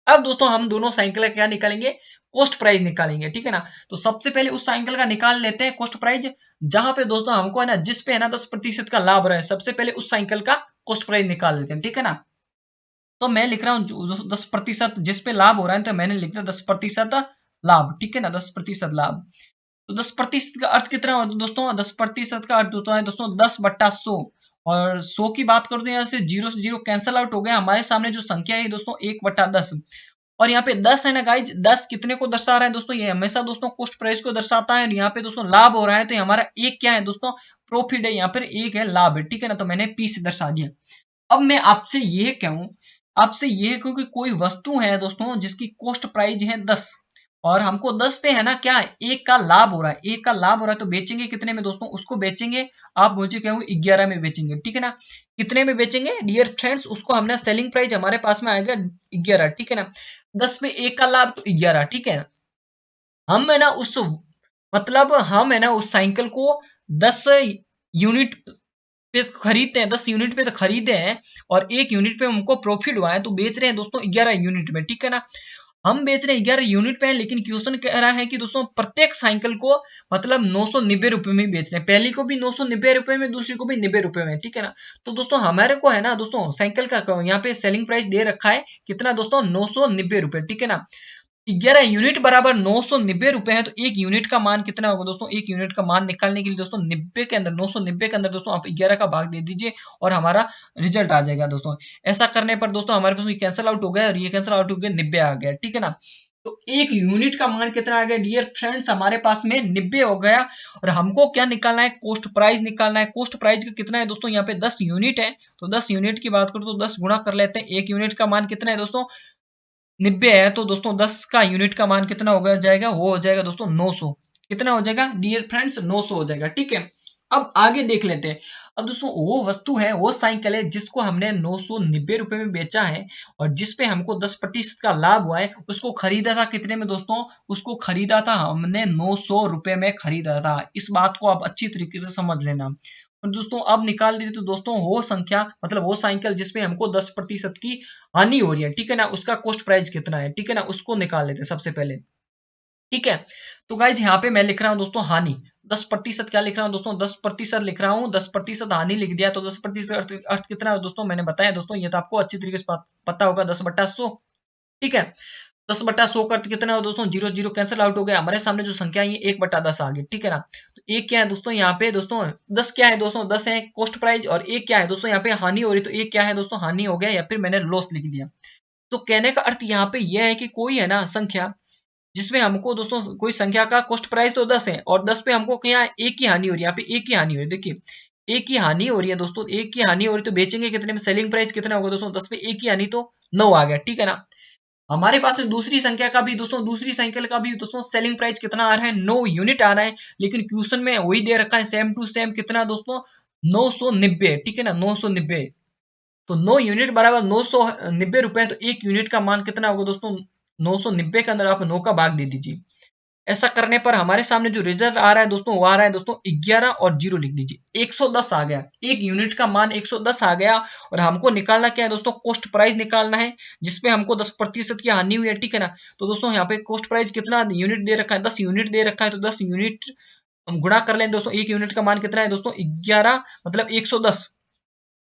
अब दोस्तों हम दोनों साइकिल का क्या निकालेंगे? कॉस्ट प्राइस निकालेंगे, ठीक है ना। तो सबसे पहले उस साइकिल का निकाल लेते हैं कॉस्ट प्राइस, जहां पे दोस्तों हमको है ना, जिस पे है ना 10% का लाभ रहा है, सबसे पहले उस साइकिल का कॉस्ट प्राइस निकाल लेते हैं, ठीक है ना। तो मैं लिख रहा हूँ 10% जिस पे लाभ हो रहा है, तो मैंने लिख दिया 10% लाभ, ठीक है ना, 10% लाभ। तो 10% का अर्थ कितना होता है दोस्तों? 10% का अर्थ होता है दोस्तों 10/100। और 100 की बात करूं तो यहाँ से जीरो कैंसल आउट हो गया। हमारे सामने जो संख्या है दोस्तों 1/10, और यहाँ पे 10 है ना गाइज, 10 कितने को दर्शा रहा है दोस्तों? ये हमेशा दोस्तों कॉस्ट प्राइस को दर्शाता है। और यहाँ पे दोस्तों लाभ हो रहा है, तो हमारा एक क्या है दोस्तों? प्रॉफिट है। यहाँ पर एक है लाभ है, ठीक है ना। तो मैंने पी से दर्शा दिया। अब मैं आपसे ये कहूं, आपसे ये कहूं कि कोई वस्तु है दोस्तों जिसकी कॉस्ट प्राइस है 10, और हमको 10 पे है ना क्या एक का लाभ हो रहा है, एक का लाभ हो रहा है, तो बेचेंगे कितने में दोस्तों? उसको बेचेंगे, आप मुझे कहोगे 11 में बेचेंगे, ठीक है ना। कितने में बेचेंगे डियर फ्रेंड्स? उसको हमने सेलिंग प्राइस हमारे पास में आएगा 11, ठीक है ना। 10 पे एक का लाभ तो 11, ठीक है। हम है ना उस मतलब हम है ना उस साइकिल को 10 यूनिट पे खरीदते हैं, 10 यूनिट पे तो खरीदे हैं, और एक यूनिट पे हमको प्रॉफिट हुआ है, तो बेच रहे हैं दोस्तों 11 यूनिट में, ठीक है ना। हम बेच रहे हैं 11 यूनिट पे है, लेकिन क्वेश्चन कह रहा है कि दोस्तों प्रत्येक साइकिल को मतलब 990 रुपए में बेच रहे हैं। पहली को भी 990 रुपए में, दूसरी को भी 90 रुपए में, ठीक है ना। तो दोस्तों हमारे को है ना दोस्तों साइकिल का यहाँ पे सेलिंग प्राइस दे रखा है कितना दोस्तों? 990 रुपए, ठीक है ना। 11 यूनिट बराबर 990 रुपए है, तो एक यूनिट का मान कितना होगा दोस्तों? एक यूनिट का मान निकालने के लिए दोस्तों 90 के अंदर, 990 के अंदर दोस्तों आप 11 का भाग दे दीजिए और हमारा रिजल्ट आ जाएगा दोस्तों। ऐसा करने पर दोस्तों हमारे पास कैंसिल आउट हो गया, और ये कैंसिल आउट हो गया, 90 आ गया, ठीक है ना। तो एक यूनिट का मान कितना आ गया डियर फ्रेंड्स? हमारे पास में 90 हो गया। और हमको क्या निकालना है? कॉस्ट प्राइस निकालना है। कॉस्ट प्राइस का कितना है दोस्तों? यहाँ पे 10 यूनिट है, तो 10 यूनिट की बात करो तो 10 गुणा कर लेते हैं। एक यूनिट का मान कितना है दोस्तों? 90 है, तो दोस्तों 10 का यूनिट का मान कितना हो जाएगा? वो हो जाएगा दोस्तों 900। कितना हो जाएगा डियर फ्रेंड्स? 900 हो जाएगा, ठीक है। अब आगे देख लेते हैं। अब दोस्तों वो वस्तु है, वो साइकिल है जिसको हमने 990 रुपए में बेचा है, और जिसपे हमको 10% का लाभ हुआ है। उसको खरीदा था कितने में दोस्तों? उसको खरीदा था हमने 900 रुपए में खरीदा था। इस बात को आप अच्छी तरीके से समझ लेना। और दोस्तों अब निकाल दीजिए, तो दोस्तों वो संख्या मतलब वो साइकिल जिसपे हमको 10% की हानि हो रही है, ठीक है ना, उसका कॉस्ट प्राइस कितना है, ठीक है ना, उसको निकाल लेते हैं सबसे पहले, ठीक है। तो गाइज यहाँ पे मैं लिख रहा हूं दोस्तों हानि 10%। क्या लिख रहा हूं दोस्तों? 10% लिख रहा हूं, 10% हानि लिख दिया। तो 10% अर्थ कितना है दोस्तों? मैंने बताया दोस्तों, ये तो आपको अच्छी तरीके से पता होगा, 10/100, ठीक है। 10/100 का अर्थ कितना है दोस्तों? जीरो जीरो कैंसिल आउट हो गया। हमारे सामने जो संख्या है 1/10 आ गई, ठीक है ना। तो एक क्या है दोस्तों यहाँ पे दोस्तों? 10 क्या है दोस्तों? 10 है कॉस्ट प्राइस, और एक क्या है दोस्तों यहाँ पे? हानि हो रही। तो एक क्या है दोस्तों? हानि हो गया, या फिर मैंने लॉस लिख दिया। तो कहने का अर्थ यहाँ पे यह है कि कोई है ना संख्या जिसमें हमको दोस्तों कोई संख्या का कॉस्ट प्राइस तो 10 है, और 10 पे हमको क्या एक की हानि हो रही है। यहाँ पे एक की हानि हो रही है, देखिए एक की हानि हो रही है दोस्तों, एक की हानि हो रही, तो बेचेंगे कितने में? सेलिंग प्राइस कितना होगा दोस्तों? 10 पे एक की हानि तो 9 आ गया, ठीक है ना। हमारे पास में दूसरी संख्या का भी दोस्तों, दूसरी साइकिल का भी दोस्तों सेलिंग प्राइस कितना आ रहा है? 9 यूनिट आ रहा है, लेकिन क्वेश्चन में वही दे रखा है सेम टू सेम कितना दोस्तों? 990, ठीक है ना, 990। तो 9 यूनिट बराबर 990 रुपए, तो एक यूनिट का मान कितना होगा दोस्तों? 990 के अंदर आप 9 का भाग दे दीजिए। ऐसा करने पर हमारे सामने जो रिजल्ट आ रहा है दोस्तों, वो आ रहा है दोस्तों 11 और 0 लिख दीजिए, 110 आ गया। एक यूनिट का मान 110 आ गया। और हमको निकालना क्या है दोस्तों? कॉस्ट प्राइस निकालना है, जिसपे हमको 10% की हानि हुई है, ठीक है ना। तो दोस्तों यहाँ पे कॉस्ट प्राइस कितना यूनिट दे रखा है? 10 यूनिट दे रखा है, तो 10 यूनिट हम गुणा कर लें दोस्तों। एक यूनिट का मान कितना है दोस्तों? 11 मतलब 110।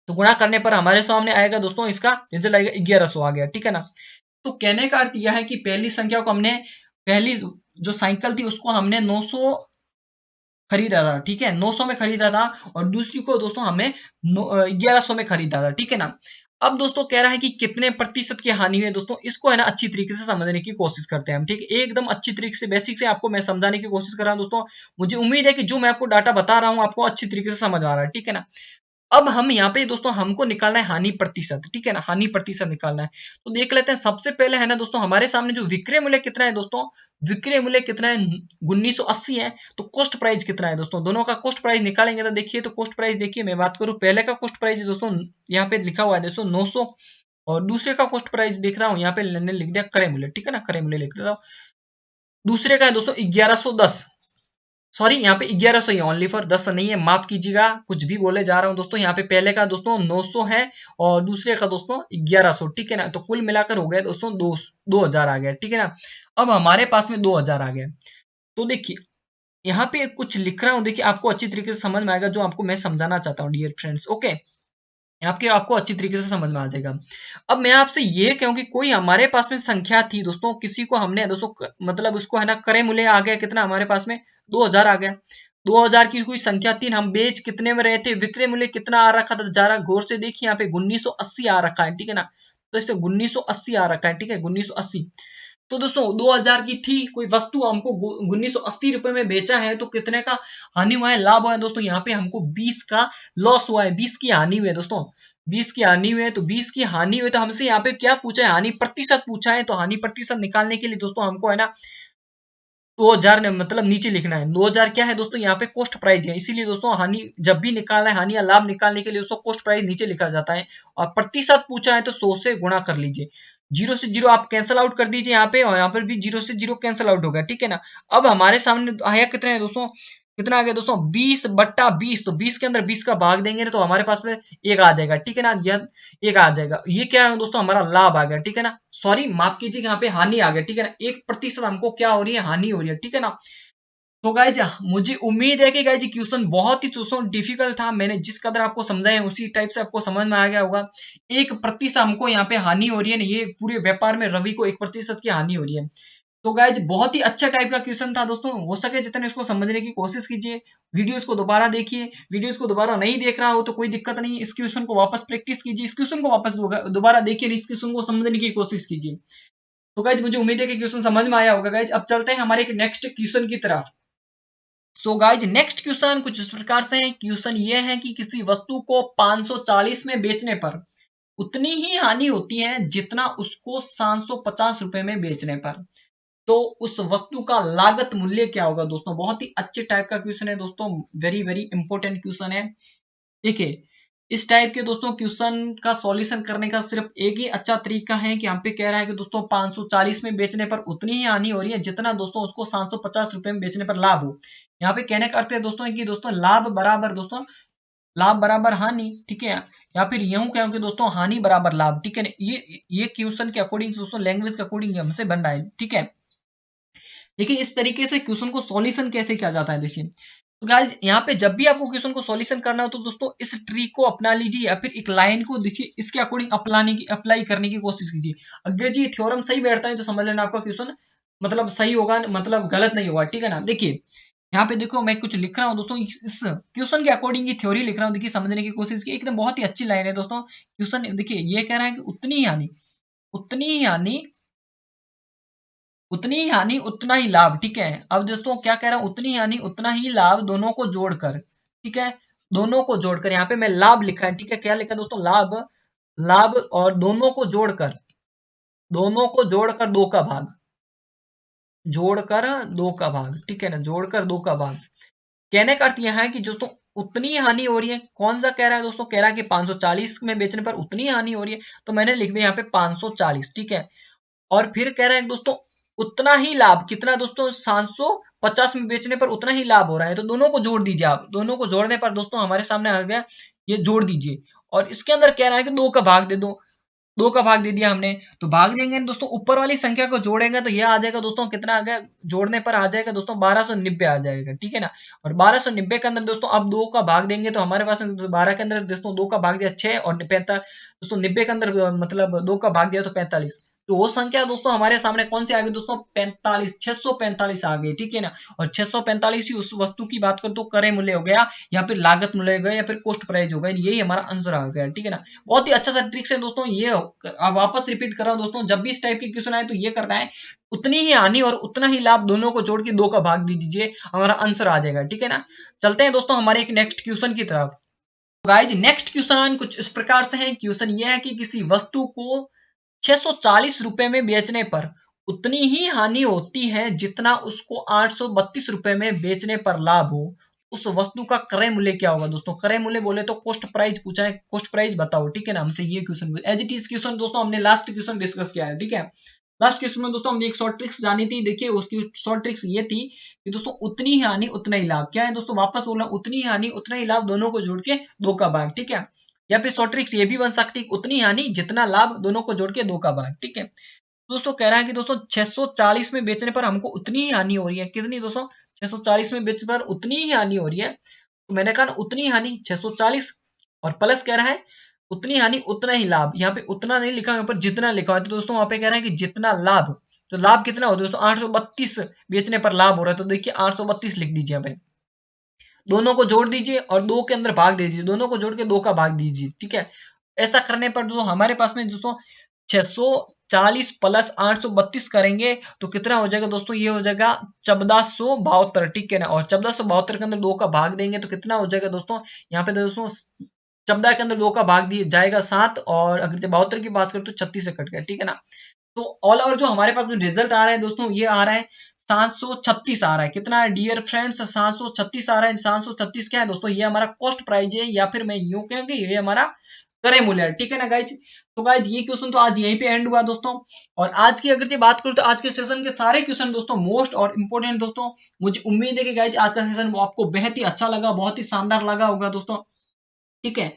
तो गुणा करने पर हमारे सामने आएगा दोस्तों, इसका रिजल्ट आएगा 1100 आ गया, ठीक है ना। तो कहने का अर्थ यह है कि पहली संख्या को हमने, पहली जो साइकिल थी उसको हमने 900 खरीदा था, ठीक है, 900 में खरीदा था, और दूसरी को दोस्तों हमने 1100 में खरीदा था, ठीक है ना। अब दोस्तों कह रहा है कि कितने प्रतिशत की हानि हुई है दोस्तों, इसको है ना अच्छी तरीके से समझने की कोशिश करते हैं हम, ठीक है, एकदम अच्छी तरीके से बेसिक से आपको मैं समझाने की कोशिश कर रहा हूं दोस्तों। मुझे उम्मीद है कि जो मैं आपको डाटा बता रहा हूं आपको अच्छी तरीके से समझ आ रहा है, ठीक है ना। अब हम यहाँ पे दोस्तों हमको निकालना है हानि प्रतिशत, ठीक है ना, हानि प्रतिशत निकालना है। तो देख लेते हैं, सबसे पहले है ना दोस्तों हमारे सामने जो विक्रय मूल्य कितना है दोस्तों, विक्रय मूल्य कितना है, 1980 है। तो कॉस्ट प्राइस कितना है दोस्तों, दोनों का कॉस्ट प्राइस निकालेंगे। तो देखिए, तो कॉस्ट प्राइस देखिए, मैं बात करूं, पहले का कॉस्ट प्राइस दोस्तों यहाँ पे लिखा हुआ है दोस्तों 900, और दूसरे का कॉस्ट प्राइस देख रहा हूँ यहाँ पे मैंने लिख दिया क्रय मूल्य, ठीक है ना, क्रय मूल्य लिख देता हूं। दूसरे का है दोस्तों 1110, सॉरी यहाँ पे 1100 ही ओनली फॉर 10 नहीं है, माफ कीजिएगा, कुछ भी बोले जा रहा हूँ दोस्तों। यहाँ पे पहले का दोस्तों 900 है, और दूसरे का दोस्तों 1100, ठीक है ना। तो कुल मिलाकर हो गया दोस्तों 2000 आ गया, ठीक है ना। अब हमारे पास में 2000 आ गया। तो देखिए यहाँ पे कुछ लिख रहा हूँ, देखिए आपको अच्छी तरीके से समझ में आएगा जो आपको मैं समझाना चाहता हूँ डियर फ्रेंड्स, ओके। आपके आपको अच्छी तरीके से समझ में आ जाएगा। अब मैं आपसे ये कहूं कि कोई हमारे पास में संख्या थी दोस्तों, किसी को हमने दोस्तों मतलब उसको है ना क्रय मूल्य आ गया कितना हमारे पास में, 2000 आ गया। 2000 की कोई संख्या थी, हम बेच कितने में रहे थे, विक्रय मूल्य कितना आ रखा था, जरा गौर से देखिए, यहाँ पे 1980 आ रखा है, ठीक है ना। तो इससे 1980 आ रखा है, ठीक है, 1980। तो दोस्तों 2000 की थी कोई वस्तु, हमको 1980 रुपए में बेचा है, तो कितने का हानि हुआ है, लाभ हुआ है दोस्तों, यहाँ पे हमको 20 का लॉस हुआ है, 20 की हानि हुई है दोस्तों, 20 की हानि हुई है। तो 20 की हानि हुई तो हमसे यहाँ पे क्या पूछा है, हानि प्रतिशत पूछा है। तो हानि प्रतिशत निकालने के लिए दोस्तों हमको है ना 2000 ने मतलब नीचे लिखना है। 2000 क्या है दोस्तों, यहाँ पे कॉस्ट प्राइस है, इसीलिए दोस्तों हानि जब भी निकालना है, हानि या लाभ निकालने के लिए दोस्तों कॉस्ट प्राइस नीचे लिखा जाता है। और प्रतिशत पूछा है तो 100 से गुणा कर लीजिए, जीरो से जीरो आप कैंसिल आउट कर दीजिए यहाँ पे, और यहाँ पर भी जीरो से जीरो कैंसिल आउट हो गया, ठीक है ना। अब हमारे सामने आया कितने हैं दोस्तों, कितना आ गया दोस्तों, 20/20। तो 20 के अंदर 20 का भाग देंगे ना तो हमारे पास में एक आ जाएगा, ठीक है ना, यह एक आ जाएगा। ये क्या है दोस्तों, हमारा लाभ आ गया, ठीक है ना, सॉरी माफ कीजिए, यहाँ पे हानि आ गया, ठीक है ना, 1% हमको क्या हो रही है, हानि हो रही है, ठीक है ना। तो गाइज मुझे उम्मीद है कि गाइज क्वेश्चन बहुत ही दोस्तों डिफिकल्ट था, मैंने जिस कदर आपको समझाया उसी टाइप से आपको समझ में आ गया होगा। 1% हमको यहाँ पे हानि हो रही है ना, ये पूरे व्यापार में रवि को 1% की हानि हो रही है। तो गाइज बहुत ही अच्छा टाइप का क्वेश्चन था दोस्तों, हो सके जितने इसको समझने की कोशिश कीजिए, वीडियोस को दोबारा देखिए, वीडियोस को दोबारा नहीं देख रहा हो तो कोई दिक्कत नहीं, इस क्वेश्चन को वापस प्रैक्टिस कीजिए, इस क्वेश्चन को वापस दोबारा देखिए, इस क्वेश्चन को समझने की कोशिश कीजिए। तो गाइज मुझे उम्मीद है कि क्वेश्चन समझ में आया होगा। गाइज अब चलते हैं हमारे एक नेक्स्ट क्वेश्चन की तरफ। सो गाइज नेक्स्ट क्वेश्चन कुछ इस प्रकार से है, क्वेश्चन ये है कि किसी वस्तु को 540 में बेचने पर उतनी ही हानि होती है जितना उसको 750 रुपए में बेचने पर, तो उस वस्तु का लागत मूल्य क्या होगा दोस्तों। बहुत ही अच्छे टाइप का क्वेश्चन है दोस्तों, वेरी वेरी इंपॉर्टेंट क्वेश्चन है। देखिए इस टाइप के दोस्तों क्वेश्चन का सॉल्यूशन करने का सिर्फ एक ही अच्छा तरीका है कि यहाँ पे कह रहा है कि दोस्तों 540 में बेचने पर उतनी ही हानि हो रही है जितना दोस्तों उसको 750 रुपए में बेचने पर लाभ हो। यहाँ पे कहने का अर्थ है दोस्तों कि दोस्तों लाभ बराबर दोस्तों, लाभ बराबर हानि, ठीक है, या फिर यूं कहें कि दोस्तों हानि बराबर लाभ, ठीक है। ये क्वेश्चन के अकॉर्डिंग दोस्तों लैंग्वेज के अकॉर्डिंग हमसे बन रहा है, ठीक है। लेकिन इस तरीके से क्वेश्चन को सॉल्यूशन कैसे किया जाता है, देखिए तो गाइज यहाँ पे जब भी आपको क्वेश्चन को सॉल्यूशन करना हो तो दोस्तों इस ट्रिक को अपना लीजिए, या फिर एक लाइन को देखिए इसके अकॉर्डिंग अप्लाई करने की कोशिश कीजिए। अगर जी थ्योरम सही बैठता है तो समझ लेना आपका क्वेश्चन मतलब सही होगा, मतलब गलत नहीं होगा, ठीक है ना। देखिए यहाँ पे देखो मैं कुछ लिख रहा हूँ दोस्तों, इस क्वेश्चन के अकॉर्डिंग ये थ्योरी लिख रहा हूँ, देखिए समझने की कोशिश की, एकदम बहुत ही अच्छी लाइन है दोस्तों। क्वेश्चन देखिए ये कह रहा है कि उतनी ही हानि उतना ही लाभ, ठीक है। अब दोस्तों क्या कह रहा हूं, उतनी हानि उतना ही लाभ, दोनों को जोड़कर, ठीक है, दोनों को जोड़कर, यहाँ पे मैं लाभ लिखा है, ठीक है, क्या लिखा है दोस्तों, लाभ, लाभ और दोनों को जोड़कर, दोनों को जोड़कर दो का भाग, जोड़कर दो का भाग, ठीक है ना, जोड़कर दो का भाग। कहने का अर्थ यह है कि दोस्तों उतनी हानि हो रही है, कौन सा कह रहा है दोस्तों, कह रहा है कि 540 में बेचने पर उतनी हानि हो रही है, तो मैंने लिख दिया यहाँ पे 540, ठीक है। और फिर कह रहे हैं दोस्तों उतना ही लाभ, कितना दोस्तों, 750 में बेचने पर उतना ही लाभ हो रहा है, तो दोनों को जोड़ दीजिए आप, दोनों को जोड़ने पर दोस्तों हमारे सामने आ गया, ये जोड़ दीजिए। और इसके अंदर कह रहा है कि दो का भाग दे दो, 2 का भाग दे दिया हमने, तो भाग देंगे दोस्तों, ऊपर वाली संख्या को जोड़ेंगे तो ये आ जाएगा दोस्तों, कितना आ गया, जोड़ने पर आ जाएगा दोस्तों 1290 आ जाएगा, ठीक है ना। और 1290 के अंदर दोस्तों अब 2 का भाग देंगे तो हमारे पास 12 के अंदर दोस्तों 2 का भाग दिया 6 और 45 दोस्तों, 90 के अंदर मतलब 2 का भाग दिया तो 45, तो वो संख्या दोस्तों हमारे सामने कौन सी आ गई दोस्तों, 45, 645 आ गई, ठीक है ना। और 645 ही उस वस्तु की बात करें तो क्रय मूल्य हो गया या फिर लागत मूल्य हो गया या फिर कॉस्ट प्राइस हो गया, यही हमारा आंसर आ गया, ठीक है ना। बहुत ही अच्छा सा ट्रिक्स है दोस्तों ये, अब वापस रिपीट कर रहा हूं दोस्तों, जब भी इस टाइप के क्वेश्चन आए तो ये करना है, उतनी ही हानि और उतना ही लाभ दोनों को जोड़ के 2 का भाग दे दीजिए, हमारा आंसर आ जाएगा, ठीक है ना। चलते हैं दोस्तों हमारे एक नेक्स्ट क्वेश्चन की तरफ। गाइज नेक्स्ट क्वेश्चन कुछ इस प्रकार से है, क्वेश्चन ये है कि किसी वस्तु को 640 रुपए में बेचने पर उतनी ही हानि होती है जितना उसको 832 रुपए में बेचने पर लाभ हो, उस वस्तु का क्रय मूल्य क्या होगा दोस्तों। क्रय मूल्य बोले तो कॉस्ट प्राइस पूछा है, कॉस्ट प्राइस बताओ, ठीक है ना। हमसे ये question as it is question दोस्तों हमने लास्ट क्वेश्चन डिस्कस किया है, ठीक है। लास्ट क्वेश्चन में दोस्तों हमने एक शॉर्ट ट्रिक्स जानी थी, देखिए उसकी शॉर्ट ट्रिक्स ये थी कि दोस्तों उतनी ही हानि उतना ही लाभ, क्या है दोस्तों, वापस बोलना, उतनी ही हानि उतना ही लाभ दोनों को जोड़ के 2 का भाग, ठीक है। या फिर शॉर्ट ट्रिक्स ये भी बन सकती है, उतनी हानि जितना लाभ दोनों को जोड़ के 2 का भाग, ठीक है। दोस्तों कह रहा है कि दोस्तों 640 में बेचने पर हमको उतनी ही हानि हो रही है, कितनी दोस्तों, 640 में बेचने पर उतनी ही हानि हो रही है, तो मैंने कहा ना उतनी हानि 640, और प्लस कह रहा है उतनी हानि उतना ही लाभ, यहाँ पे उतना नहीं लिखा है, ऊपर जितना लिखा है, तो दोस्तों वहां पे कह रहा है कि जितना लाभ, तो लाभ कितना हो दोस्तों, 832 बेचने पर लाभ हो रहा है, तो देखिए 832 लिख दीजिए यहाँ पे, दोनों को जोड़ दीजिए और 2 के अंदर भाग दे दीजिए, दोनों को जोड़ के 2 का भाग दीजिए, ठीक है। ऐसा करने पर दोस्तों हमारे पास में दोस्तों 640 प्लस 832 करेंगे तो कितना हो जाएगा दोस्तों, ये हो जाएगा 1472, ठीक है ना। और 1472 के अंदर 2 का भाग देंगे तो कितना हो जाएगा दोस्तों, यहाँ पे दोस्तों 14 के अंदर 2 का भाग दिए जाएगा 7, और अगर 72 की बात करें तो 36 से कट गया, ठीक है ना। तो ऑल ओवर जो हमारे पास में रिजल्ट आ रहा है दोस्तों, ये आ रहा है 736 आ रहा है, कितना है डियर फ्रेंड्स, 736 आ रहा है। 736 क्या है दोस्तों, ये हमारा कॉस्ट प्राइस है, या फिर मैं यूं कहूं कि ये हमारा क्रय मूल्य है, ठीक है ना गाइज। तो गाइज ये क्वेश्चन तो आज यहीं पे एंड हुआ दोस्तों। और आज की अगर जो बात करूं तो आज के सेशन के सारे क्वेश्चन दोस्तों मोस्ट और इंपोर्टेंट दोस्तों, मुझे उम्मीद है कि गाइज आज का सेशन आपको बेहद ही अच्छा लगा, बहुत ही शानदार लगा होगा दोस्तों, ठीक है।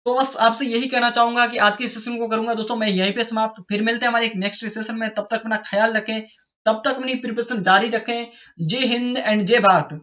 तो बस आपसे यही कहना चाहूंगा कि आज के सेशन को करूंगा दोस्तों मैं यहीं पे समाप्त, फिर मिलते हैं हमारे एक नेक्स्ट सेशन में, तब तक अपना ख्याल रखें, तब तक अपनी प्रिपरेशन जारी रखें। जय हिंद एंड जय भारत।